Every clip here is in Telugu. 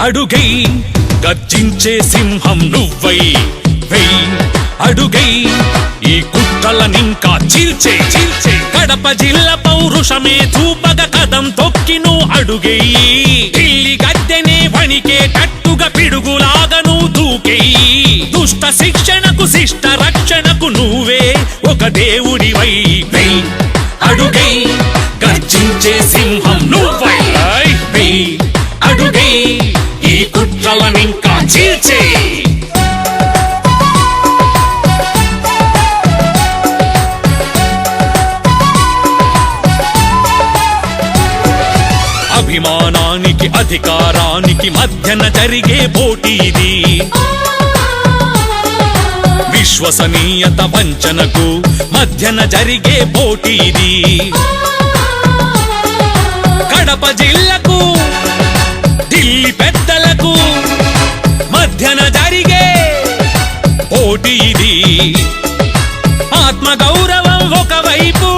అడుగై గర్జించే సింహం నువ్వై వెయ్ అడుగై ఈ కుట్రలనింకా చీల్చే కడప జిల్లా పౌరుషమే చూపగ కదం తొక్కి నువ్వు అడుగెయ్యి ఢిల్లీ గద్దెనే వణికే కట్టుగా పిడుగులాగా నువ్వు దూకెయ్యి దుష్ట శిక్షణకు శిష్ట రక్షణకు నువ్వే ఒక దేవుడివై వెయ్ అడుగై గర్జించే సింహం నువ్వై వెయ్ అడుగై ఈ కుట్రలనింకా చీల్చే అభిమానానికి అధికారానికి మధ్యన జరిగే పోటీ ఇది విశ్వసనీయత వంచనకు మధ్యన జరిగే పోటీ ఇది కడప జిల్లాకు ఢిల్లీ పెద్దలకు మధ్యన జరిగే పోటీ ఇది ఆత్మగౌరవం ఒకవైపు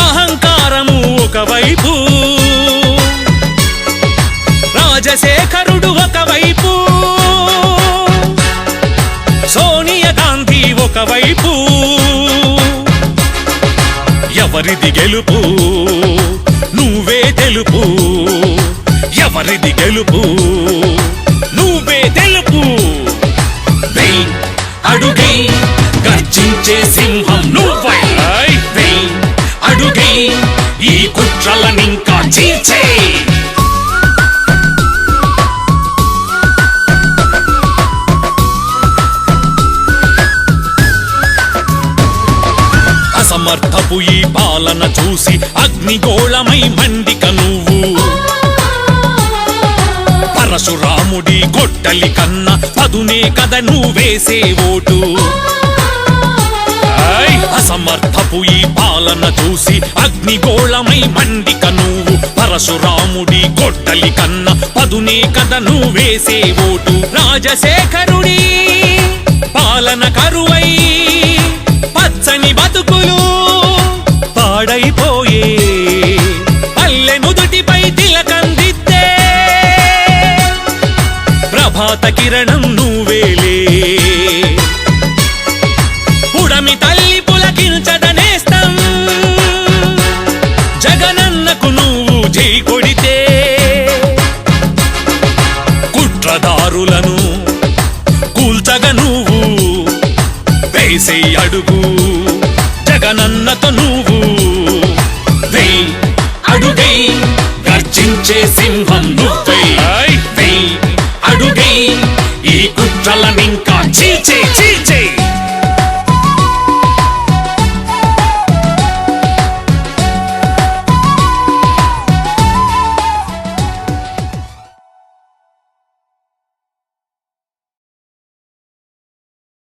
అహంకారము ఒకవైపు రాజశేఖరుడు ఒకవైపు సోనియా గాంధీ ఒకవైపు ఎవరిది గెలుపు నువ్వే తెలుపు ఎవరిది గెలుపు నువ్వే తెలుపు వెయ్ అడుగై గర్జించే సింహం నువ్వై వెయ్ అడుగై ఈ కుట్రలనింకా చీల్చే అసమర్థపు ఈ పాలన చూసి అగ్నిగోళమై మండిక నువ్వు పరశురాముడి గొడ్డలి కన్నా పదునే కద నువ్వేసే ఓటు అసమర్థపు ఈ పాలన చూసి అగ్నిగోళమై మండిక నువ్వు పరశురాముడి గొడ్డలి కన్నా పదునే కద నువ్వేసే ఓటు రాజశేఖరుడి పాలన కరువై పచ్చని బతుకులు పాడైపోయే పల్లె నుదుటిపై తిలకందిద్దే ప్రభాత కిరణం నువ్వేలే పుడమి తల్లి పులకించదనేస్తం జగనన్నకు నువ్వు జై కొడితే కుట్రదారులను కూల్చగ నువ్వు వేసే అడుగు జగనన్నతో నువ్వు వెయ్ అడుగై గర్జించే సింహం నువ్వు